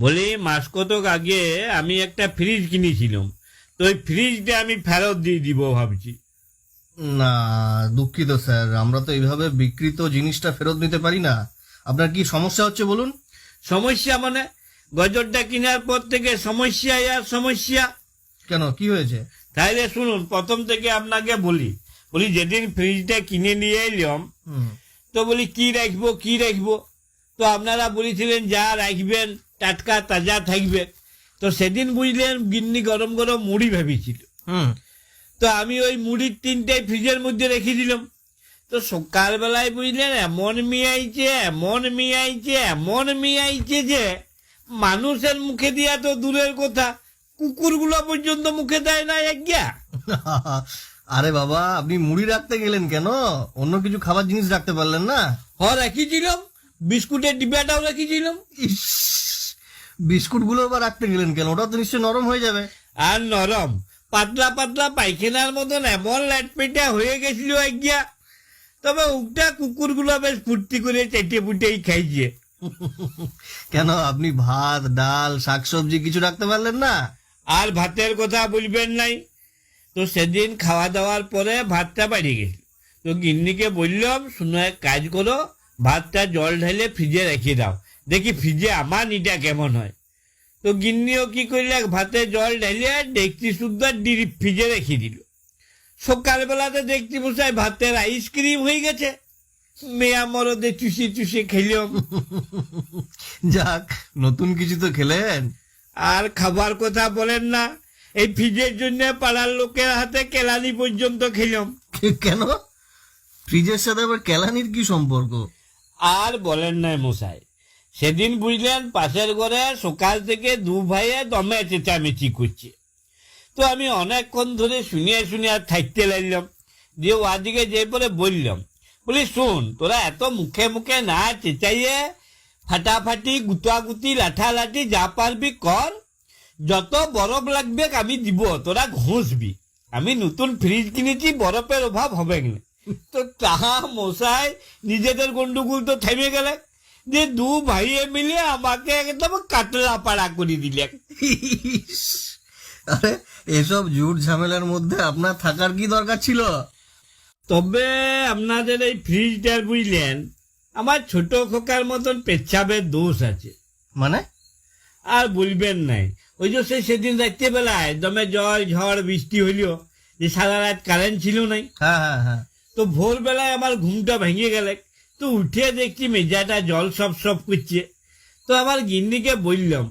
বলি মাস কতক আগে আমি একটা ফ্রিজ কিনেছিলাম, তো ওই ফ্রিজটা আমি ফেরত দিয়ে দিব ভাবছি। না, দুঃখিত স্যার, আমরা তো এইভাবে বিক্রিত জিনিসটা ফেরত নিতে পারি না। আপনার কি সমস্যা হচ্ছে বলুন? সমস্যা মানে? গজরটা কেনার পর থেকে সমস্যা আর সমস্যা। কেন, কি হয়েছে? তাইলে শুনুন, প্রথম থেকে আপনাকে বলি যেদিন ফ্রিজটা কিনে নিয়ে এলাম, হুম। তো বলি কি রাখবো। তো আপনারা বলেছিলেন যা রাখবেন টাটকা তাজা থাকবে। তো সেদিন বুঝলেন গিন্নি গরম গরম মুড়ি ভেবেছিল। হুম। তো আমি ওই মুড়ির তিনটাই ফ্রিজের মধ্যে রেখে দিলাম। তো সকালবেলায় বুঝলেন এমন মিয়াইছে যে মানুষের মুখে দিয়া তো দূরের কথা, কুকুরগুলো পর্যন্ত মুখে দেয় না একগা। আরে বাবা, আপনি মুড়ি রাখতে গেলেন কেন? অন্য কিছু খাবার জিনিস রাখতে পারলেন না? রেখেছিলাম, বিস্কুটের ডিব্বাটাও রেখেছিলাম। ইস, বিস্কুট গুলো আবার রাখতে গেলেন কেন? ওটা তো নিশ্চয় নরম হয়ে যাবে। আর নরম পাতলা পাতলা পায়খানার মতন এমন ল্যাটপেটা হয়ে গেছিল একগা। তবে উকটা কুকুরগুলো বেশ ফুর্তি করে চেটে পুটেই খাইছে। কেন, আপনি ভাত ডাল শাকসবজি কিছু রাখতে পারলেন না? আর ভাতের কথা বলবেন নাই। তো সেদিন খাওয়া দাওয়ার পরে ভাতটা বাড়ি গেছিল। তো গিন্নিকে বললাম, শুনো এক কাজ করো, ভাতটা জল ঢেলে ফ্রিজে রেখে দাও, দেখি ফ্রিজে আমার নিটা কেমন হয়। তো গিন্নিও কি করলে, ভাতে জল ঢেলে ডেকচি শুদ্ধ ডিপ ফ্রিজে রেখে দিল। সকালবেলাতে দেখছি মশাই ভাতের আইসক্রিম হয়ে গেছে। মেয়া মরদে চুষে খেলাম। যাক, নতুন কিছু তো খেলেন। আর খাবার কথা বলেন না, এই ফ্রিজের জন্য পাড়ার লোকের হাতে কেলানি পর্যন্ত খেলাম। কেন? ফ্রিজের সাথে আবার কেলানির কি সম্পর্ক? আর বলেন নাই মশাই, সেদিন বুঝলেন পাশের ঘরে সকাল থেকে দু ভাইয়ে দমে চেঁচামেচি করছে। তো আমি অনেকক্ষণ ধরে শুনিয়ে আর থাকতে লাগলাম। দিয়ে ওদিকে যে পরে বলি শোন, তোরা এত মুখে মুখে না চেঁচাইয়ে ফাটাফাটি গুতাগুতি লাঠালাঠি যা পারবি কর। যত বরফ লাগবে আমি দিব, তোরা ঘষবি। আমি নতুন ফ্রিজ কিনেছি, বরফের অভাব হবে না। তো তাহা মশাই নিজেদের গন্ডগোল তো থেমে গেলে, যে দু ভাইয়ে মিলে আমাকে একদম কাতলা পাড়া করে দিলে। ইস, আরে এসব ঝুট ঝামেলার মধ্যে আপনার থাকার কি দরকার ছিল? তবে আপনাদের এই ফ্রিজটার বুঝলেন আমার ছোট খোকার মতন পেচ্ছাবের দোষ আছে। মানে? আর বলবেন নাই, ওই যে সেদিন রাত্রে বেলায় দমে জল ঝড় বৃষ্টি হইল, যে সারা রাত কারেন্ট ছিল নাই। হ্যাঁ হ্যাঁ হ্যাঁ। তো ভোরবেলায় আমার ঘুমটা ভেঙে গেলে, তো উঠে দেখছি মেজাটা জল সব করছে। তো আমার গিন্নিকে বললাম,